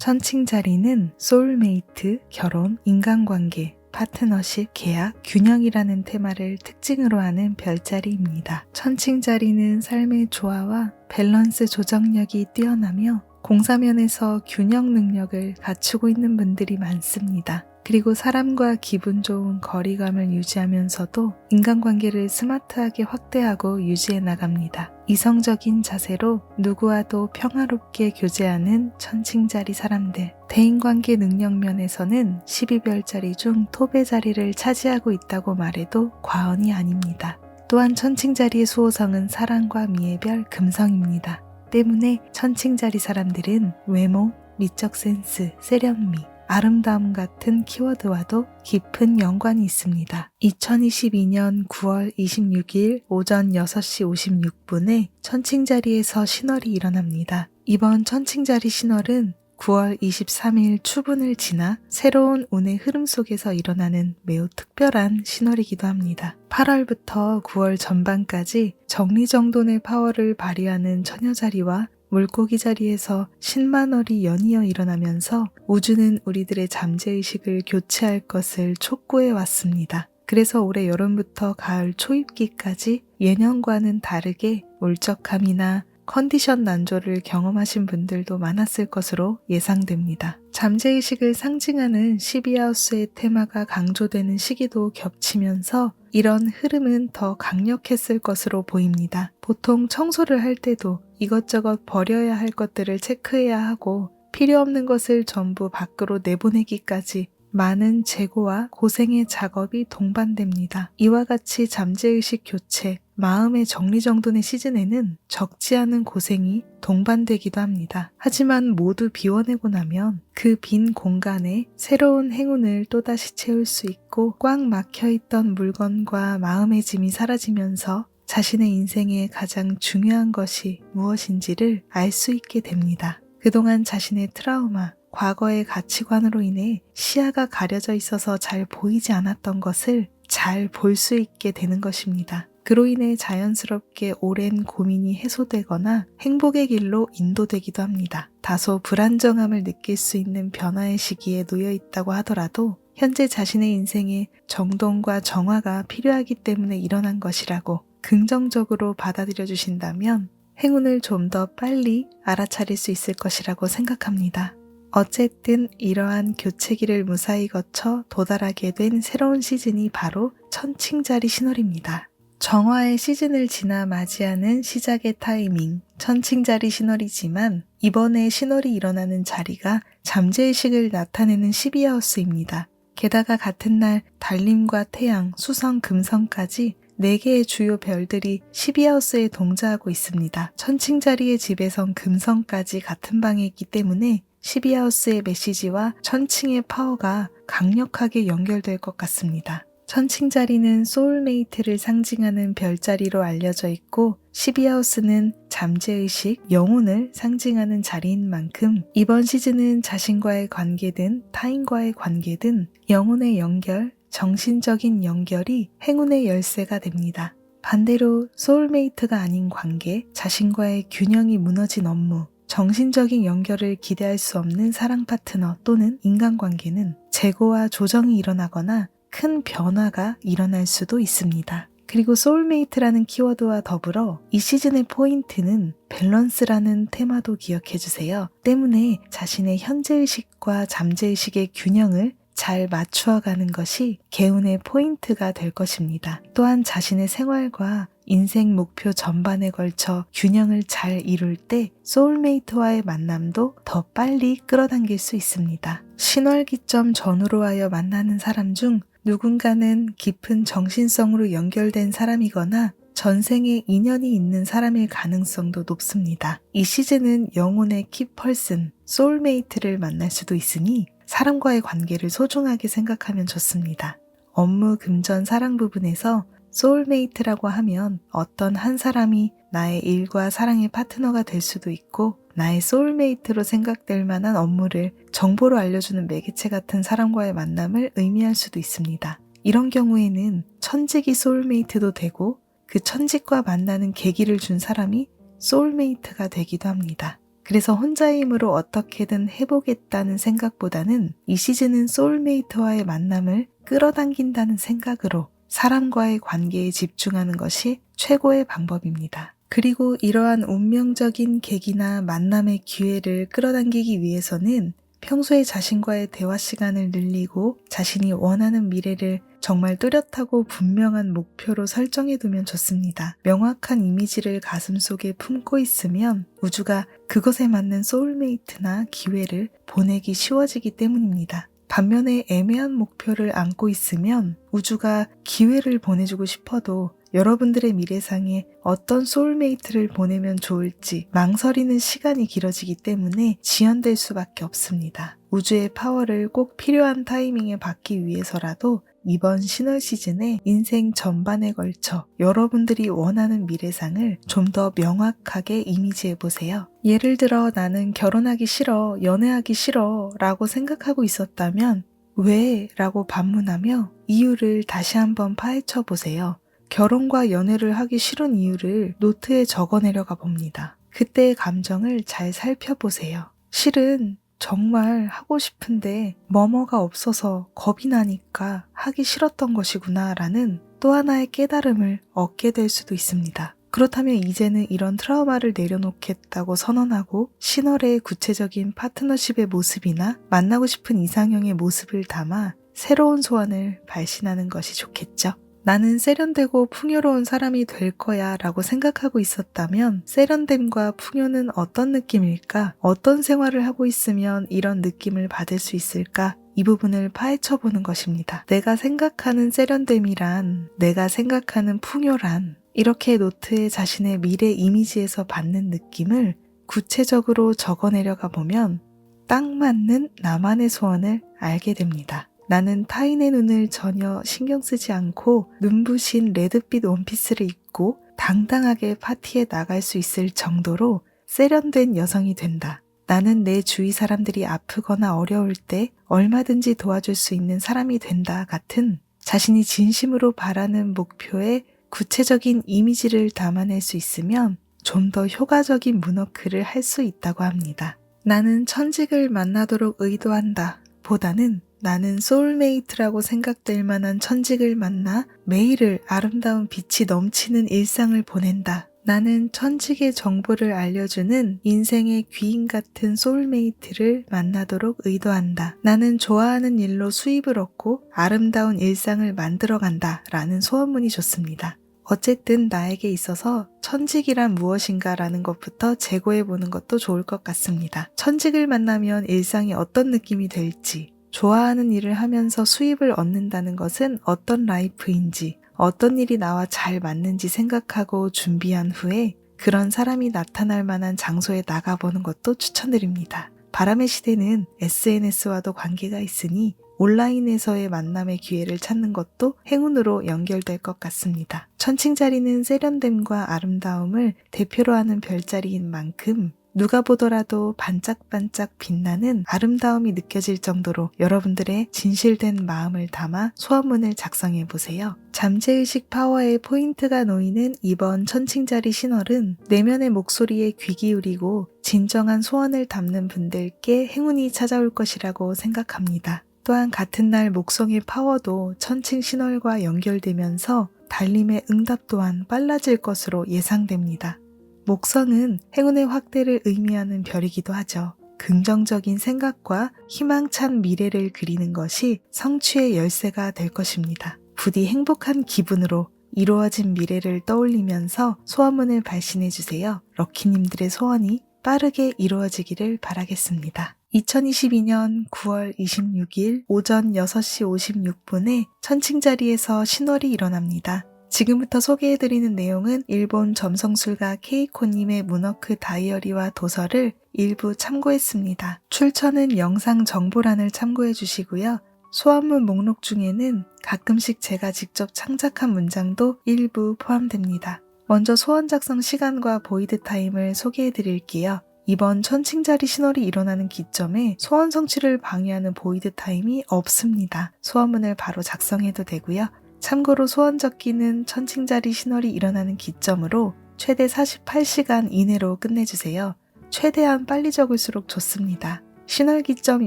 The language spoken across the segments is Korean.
천칭자리는 소울메이트, 결혼, 인간관계, 파트너십, 계약, 균형이라는 테마를 특징으로 하는 별자리입니다. 천칭자리는 삶의 조화와 밸런스 조정력이 뛰어나며 공사면에서 균형 능력을 갖추고 있는 분들이 많습니다. 그리고 사람과 기분 좋은 거리감을 유지하면서도 인간관계를 스마트하게 확대하고 유지해 나갑니다. 이성적인 자세로 누구와도 평화롭게 교제하는 천칭자리 사람들. 대인관계 능력면에서는 12별자리 중 톱의 자리를 차지하고 있다고 말해도 과언이 아닙니다. 또한 천칭자리의 수호성은 사랑과 미의 별 금성입니다. 때문에 천칭자리 사람들은 외모, 미적 센스, 세련미, 아름다움 같은 키워드와도 깊은 연관이 있습니다. 2022년 9월 26일 오전 6시 56분에 천칭자리에서 신월이 일어납니다. 이번 천칭자리 신월은 9월 23일 추분을 지나 새로운 운의 흐름 속에서 일어나는 매우 특별한 신월이기도 합니다. 8월부터 9월 전반까지 정리정돈의 파워를 발휘하는 처녀자리와 물고기 자리에서 신만월이 연이어 일어나면서 우주는 우리들의 잠재의식을 교체할 것을 촉구해 왔습니다. 그래서 올해 여름부터 가을 초입기까지 예년과는 다르게 울적함이나 컨디션 난조를 경험하신 분들도 많았을 것으로 예상됩니다. 잠재의식을 상징하는 12하우스의 테마가 강조되는 시기도 겹치면서 이런 흐름은 더 강력했을 것으로 보입니다. 보통 청소를 할 때도 이것저것 버려야 할 것들을 체크해야 하고 필요 없는 것을 전부 밖으로 내보내기까지 많은 재고와 고생의 작업이 동반됩니다. 이와 같이 잠재의식 교체, 마음의 정리정돈의 시즌에는 적지 않은 고생이 동반되기도 합니다. 하지만 모두 비워내고 나면 그 빈 공간에 새로운 행운을 또다시 채울 수 있고 꽉 막혀있던 물건과 마음의 짐이 사라지면서 자신의 인생에 가장 중요한 것이 무엇인지를 알 수 있게 됩니다. 그동안 자신의 트라우마, 과거의 가치관으로 인해 시야가 가려져 있어서 잘 보이지 않았던 것을 잘 볼 수 있게 되는 것입니다. 그로 인해 자연스럽게 오랜 고민이 해소되거나 행복의 길로 인도되기도 합니다. 다소 불안정함을 느낄 수 있는 변화의 시기에 놓여 있다고 하더라도 현재 자신의 인생에 정돈과 정화가 필요하기 때문에 일어난 것이라고 긍정적으로 받아들여 주신다면 행운을 좀 더 빨리 알아차릴 수 있을 것이라고 생각합니다. 어쨌든 이러한 교체기를 무사히 거쳐 도달하게 된 새로운 시즌이 바로 천칭자리 신월입니다. 정화의 시즌을 지나 맞이하는 시작의 타이밍, 천칭자리 신월이지만 이번에 신월이 일어나는 자리가 잠재의식을 나타내는 12하우스입니다. 게다가 같은 날 달림과 태양, 수성, 금성까지 4개의 주요 별들이 12하우스에 동자하고 있습니다. 천칭자리의 집에선 금성까지 같은 방에 있기 때문에 12하우스의 메시지와 천칭의 파워가 강력하게 연결될 것 같습니다. 천칭자리는 소울메이트를 상징하는 별자리로 알려져 있고 12하우스는 잠재의식, 영혼을 상징하는 자리인 만큼 이번 시즌은 자신과의 관계든 타인과의 관계든 영혼의 연결, 정신적인 연결이 행운의 열쇠가 됩니다. 반대로 소울메이트가 아닌 관계, 자신과의 균형이 무너진 업무, 정신적인 연결을 기대할 수 없는 사랑 파트너 또는 인간관계는 재고와 조정이 일어나거나 큰 변화가 일어날 수도 있습니다. 그리고 소울메이트라는 키워드와 더불어 이 시즌의 포인트는 밸런스라는 테마도 기억해주세요. 때문에 자신의 현재의식과 잠재의식의 균형을 잘 맞추어가는 것이 개운의 포인트가 될 것입니다. 또한 자신의 생활과 인생 목표 전반에 걸쳐 균형을 잘 이룰 때 소울메이트와의 만남도 더 빨리 끌어당길 수 있습니다. 신월기점 전후로 하여 만나는 사람 중 누군가는 깊은 정신성으로 연결된 사람이거나 전생에 인연이 있는 사람일 가능성도 높습니다. 이 시즌은 영혼의 키펄슨, 소울메이트를 만날 수도 있으니 사람과의 관계를 소중하게 생각하면 좋습니다. 업무, 금전, 사랑 부분에서 소울메이트라고 하면 어떤 한 사람이 나의 일과 사랑의 파트너가 될 수도 있고 나의 소울메이트로 생각될 만한 업무를 정보로 알려주는 매개체 같은 사람과의 만남을 의미할 수도 있습니다. 이런 경우에는 천직이 소울메이트도 되고 그 천직과 만나는 계기를 준 사람이 소울메이트가 되기도 합니다. 그래서 혼자의 힘으로 어떻게든 해보겠다는 생각보다는 이 시즌은 소울메이트와의 만남을 끌어당긴다는 생각으로 사람과의 관계에 집중하는 것이 최고의 방법입니다. 그리고 이러한 운명적인 계기나 만남의 기회를 끌어당기기 위해서는 평소에 자신과의 대화 시간을 늘리고 자신이 원하는 미래를 정말 뚜렷하고 분명한 목표로 설정해 두면 좋습니다. 명확한 이미지를 가슴속에 품고 있으면 우주가 그것에 맞는 소울메이트나 기회를 보내기 쉬워지기 때문입니다. 반면에 애매한 목표를 안고 있으면 우주가 기회를 보내주고 싶어도 여러분들의 미래상에 어떤 소울메이트를 보내면 좋을지 망설이는 시간이 길어지기 때문에 지연될 수밖에 없습니다. 우주의 파워를 꼭 필요한 타이밍에 받기 위해서라도 이번 신월 시즌에 인생 전반에 걸쳐 여러분들이 원하는 미래상을 좀 더 명확하게 이미지해보세요. 예를 들어 나는 결혼하기 싫어, 연애하기 싫어 라고 생각하고 있었다면 왜? 라고 반문하며 이유를 다시 한번 파헤쳐 보세요. 결혼과 연애를 하기 싫은 이유를 노트에 적어내려가 봅니다. 그때의 감정을 잘 살펴보세요. 실은 정말 하고 싶은데 뭐뭐가 없어서 겁이 나니까 하기 싫었던 것이구나 라는 또 하나의 깨달음을 얻게 될 수도 있습니다. 그렇다면 이제는 이런 트라우마를 내려놓겠다고 선언하고 신월의 구체적인 파트너십의 모습이나 만나고 싶은 이상형의 모습을 담아 새로운 소원을 발신하는 것이 좋겠죠. 나는 세련되고 풍요로운 사람이 될 거야 라고 생각하고 있었다면 세련됨과 풍요는 어떤 느낌일까? 어떤 생활을 하고 있으면 이런 느낌을 받을 수 있을까? 이 부분을 파헤쳐 보는 것입니다. 내가 생각하는 세련됨이란, 내가 생각하는 풍요란, 이렇게 노트에 자신의 미래 이미지에서 받는 느낌을 구체적으로 적어내려가 보면 딱 맞는 나만의 소원을 알게 됩니다. 나는 타인의 눈을 전혀 신경 쓰지 않고 눈부신 레드빛 원피스를 입고 당당하게 파티에 나갈 수 있을 정도로 세련된 여성이 된다. 나는 내 주위 사람들이 아프거나 어려울 때 얼마든지 도와줄 수 있는 사람이 된다 같은 자신이 진심으로 바라는 목표에 구체적인 이미지를 담아낼 수 있으면 좀 더 효과적인 문워크를 할 수 있다고 합니다. 나는 천직을 만나도록 의도한다 보다는 나는 소울메이트라고 생각될 만한 천직을 만나 매일을 아름다운 빛이 넘치는 일상을 보낸다. 나는 천직의 정보를 알려주는 인생의 귀인 같은 소울메이트를 만나도록 의도한다. 나는 좋아하는 일로 수입을 얻고 아름다운 일상을 만들어간다 라는 소원문이 좋습니다. 어쨌든 나에게 있어서 천직이란 무엇인가 라는 것부터 재고해보는 것도 좋을 것 같습니다. 천직을 만나면 일상이 어떤 느낌이 될지, 좋아하는 일을 하면서 수입을 얻는다는 것은 어떤 라이프인지, 어떤 일이 나와 잘 맞는지 생각하고 준비한 후에 그런 사람이 나타날 만한 장소에 나가보는 것도 추천드립니다. 바람의 시대는 SNS와도 관계가 있으니 온라인에서의 만남의 기회를 찾는 것도 행운으로 연결될 것 같습니다. 천칭자리는 세련됨과 아름다움을 대표로 하는 별자리인 만큼 누가 보더라도 반짝반짝 빛나는 아름다움이 느껴질 정도로 여러분들의 진실된 마음을 담아 소원문을 작성해 보세요. 잠재의식 파워의 포인트가 놓이는 이번 천칭자리 신월은 내면의 목소리에 귀 기울이고 진정한 소원을 담는 분들께 행운이 찾아올 것이라고 생각합니다. 또한 같은 날 목성의 파워도 천칭 신월과 연결되면서 달림의 응답 또한 빨라질 것으로 예상됩니다. 목성은 행운의 확대를 의미하는 별이기도 하죠. 긍정적인 생각과 희망찬 미래를 그리는 것이 성취의 열쇠가 될 것입니다. 부디 행복한 기분으로 이루어진 미래를 떠올리면서 소원문을 발신해주세요. 럭키님들의 소원이 빠르게 이루어지기를 바라겠습니다. 2022년 9월 26일 오전 6시 56분에 천칭자리에서 신월이 일어납니다. 지금부터 소개해드리는 내용은 일본 점성술가 케이코님의 문워크 다이어리와 도서를 일부 참고했습니다. 출처는 영상 정보란을 참고해 주시고요. 소원문 목록 중에는 가끔씩 제가 직접 창작한 문장도 일부 포함됩니다. 먼저 소원 작성 시간과 보이드 타임을 소개해 드릴게요. 이번 천칭자리 신월이 일어나는 기점에 소원 성취를 방해하는 보이드 타임이 없습니다. 소원문을 바로 작성해도 되고요. 참고로 소원 적기는 천칭자리 신월이 일어나는 기점으로 최대 48시간 이내로 끝내주세요. 최대한 빨리 적을수록 좋습니다. 신월 기점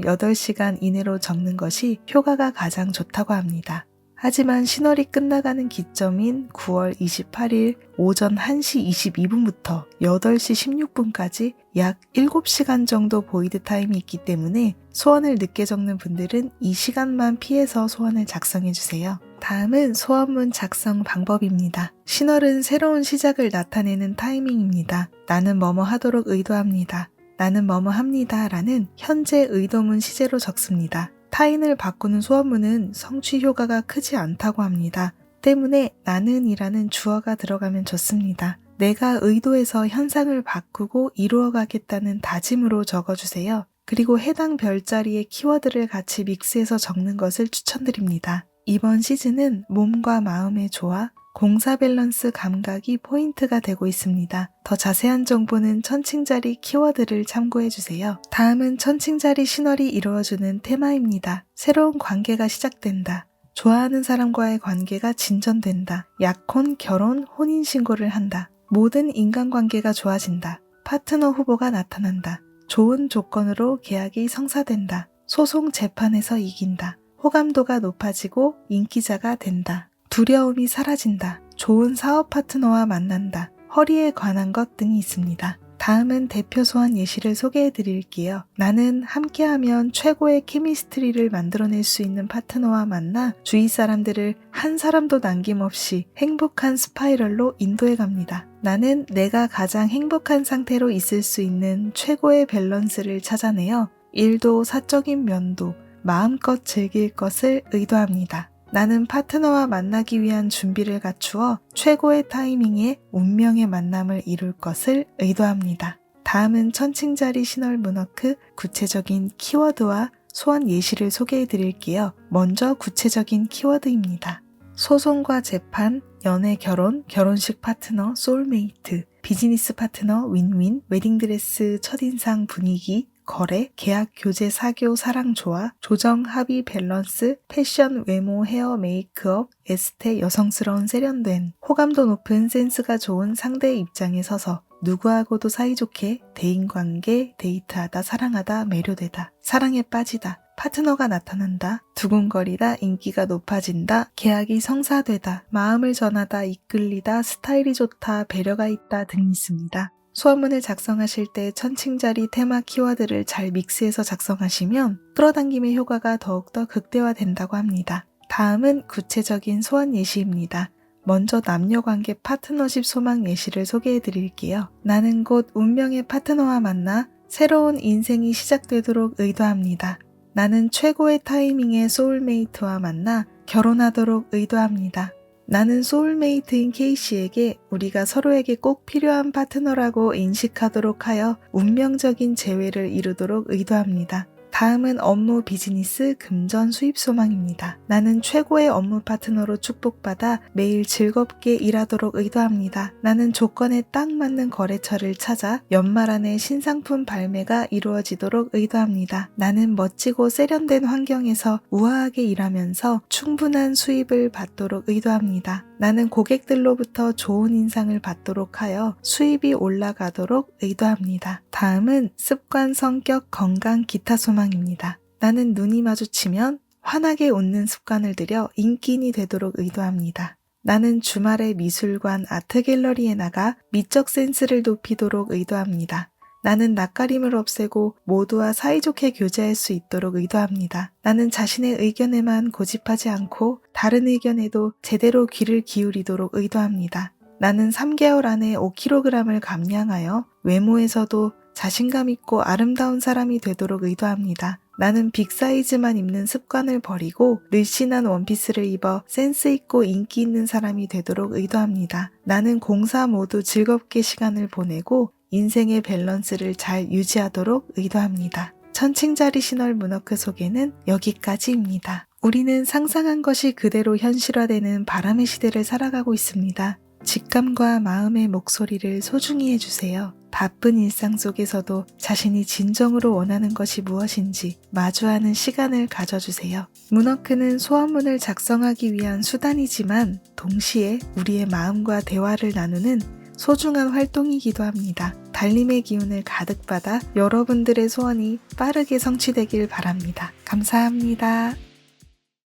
8시간 이내로 적는 것이 효과가 가장 좋다고 합니다. 하지만 신월이 끝나가는 기점인 9월 28일 오전 1시 22분부터 8시 16분까지 약 7시간 정도 보이드 타임이 있기 때문에 소원을 늦게 적는 분들은 이 시간만 피해서 소원을 작성해주세요. 다음은 소원문 작성 방법입니다. 신월은 새로운 시작을 나타내는 타이밍입니다. 나는 뭐뭐 하도록 의도합니다. 나는 뭐뭐 합니다 라는 현재 의도문 시제로 적습니다. 타인을 바꾸는 소원문은 성취 효과가 크지 않다고 합니다. 때문에 나는 이라는 주어가 들어가면 좋습니다. 내가 의도해서 현상을 바꾸고 이루어가겠다는 다짐으로 적어주세요. 그리고 해당 별자리의 키워드를 같이 믹스해서 적는 것을 추천드립니다. 이번 시즌은 몸과 마음의 조화, 공사 밸런스 감각이 포인트가 되고 있습니다. 더 자세한 정보는 천칭자리 키워드를 참고해주세요. 다음은 천칭자리 신월이 이루어주는 테마입니다. 새로운 관계가 시작된다. 좋아하는 사람과의 관계가 진전된다. 약혼, 결혼, 혼인신고를 한다. 모든 인간관계가 좋아진다. 파트너 후보가 나타난다. 좋은 조건으로 계약이 성사된다. 소송 재판에서 이긴다. 호감도가 높아지고 인기자가 된다. 두려움이 사라진다. 좋은 사업 파트너와 만난다. 허리에 관한 것 등이 있습니다. 다음은 대표 소원 예시를 소개해 드릴게요. 나는 함께하면 최고의 케미스트리를 만들어낼 수 있는 파트너와 만나 주위 사람들을 한 사람도 남김없이 행복한 스파이럴로 인도해 갑니다. 나는 내가 가장 행복한 상태로 있을 수 있는 최고의 밸런스를 찾아내어 일도 사적인 면도 마음껏 즐길 것을 의도합니다. 나는 파트너와 만나기 위한 준비를 갖추어 최고의 타이밍에 운명의 만남을 이룰 것을 의도합니다. 다음은 천칭자리 신월 문워크 구체적인 키워드와 소원 예시를 소개해 드릴게요. 먼저 구체적인 키워드입니다. 소송과 재판, 연애 결혼, 결혼식 파트너, 소울메이트, 비즈니스 파트너, 윈윈, 웨딩드레스 첫인상 분위기, 거래, 계약, 교제, 사교, 사랑, 조화, 조정, 합의, 밸런스, 패션, 외모, 헤어, 메이크업, 에스테, 여성스러운 세련된, 호감도 높은 센스가 좋은 상대의 입장에 서서 누구하고도 사이좋게 대인관계, 데이트하다, 사랑하다, 매료되다, 사랑에 빠지다, 파트너가 나타난다, 두근거리다, 인기가 높아진다, 계약이 성사되다, 마음을 전하다, 이끌리다, 스타일이 좋다, 배려가 있다 등이 있습니다. 소원문을 작성하실 때 천칭자리 테마 키워드를 잘 믹스해서 작성하시면 끌어당김의 효과가 더욱더 극대화된다고 합니다. 다음은 구체적인 소원 예시입니다. 먼저 남녀관계 파트너십 소망 예시를 소개해 드릴게요. 나는 곧 운명의 파트너와 만나 새로운 인생이 시작되도록 의도합니다. 나는 최고의 타이밍에 소울메이트와 만나 결혼하도록 의도합니다. 나는 소울메이트인 K씨에게 우리가 서로에게 꼭 필요한 파트너라고 인식하도록 하여 운명적인 재회를 이루도록 의도합니다. 다음은 업무 비즈니스 금전 수입 소망입니다. 나는 최고의 업무 파트너로 축복받아 매일 즐겁게 일하도록 의도합니다. 나는 조건에 딱 맞는 거래처를 찾아 연말 안에 신상품 발매가 이루어지도록 의도합니다. 나는 멋지고 세련된 환경에서 우아하게 일하면서 충분한 수입을 받도록 의도합니다. 나는 고객들로부터 좋은 인상을 받도록 하여 수입이 올라가도록 의도합니다. 다음은 습관, 성격, 건강, 기타 소망입니다. 나는 눈이 마주치면 환하게 웃는 습관을 들여 인기인이 되도록 의도합니다. 나는 주말에 미술관, 아트갤러리에 나가 미적 센스를 높이도록 의도합니다. 나는 낯가림을 없애고 모두와 사이좋게 교제할 수 있도록 의도합니다. 나는 자신의 의견에만 고집하지 않고 다른 의견에도 제대로 귀를 기울이도록 의도합니다. 나는 3개월 안에 5kg을 감량하여 외모에서도 자신감 있고 아름다운 사람이 되도록 의도합니다. 나는 빅사이즈만 입는 습관을 버리고 늘씬한 원피스를 입어 센스 있고 인기 있는 사람이 되도록 의도합니다. 나는 공사 모두 즐겁게 시간을 보내고 인생의 밸런스를 잘 유지하도록 의도합니다. 천칭자리 신월 문워크 소개는 여기까지입니다. 우리는 상상한 것이 그대로 현실화되는 바람의 시대를 살아가고 있습니다. 직감과 마음의 목소리를 소중히 해주세요. 바쁜 일상 속에서도 자신이 진정으로 원하는 것이 무엇인지 마주하는 시간을 가져주세요. 문워크는 소원문을 작성하기 위한 수단이지만 동시에 우리의 마음과 대화를 나누는 소중한 활동이기도 합니다. 달림의 기운을 가득 받아 여러분들의 소원이 빠르게 성취되길 바랍니다. 감사합니다.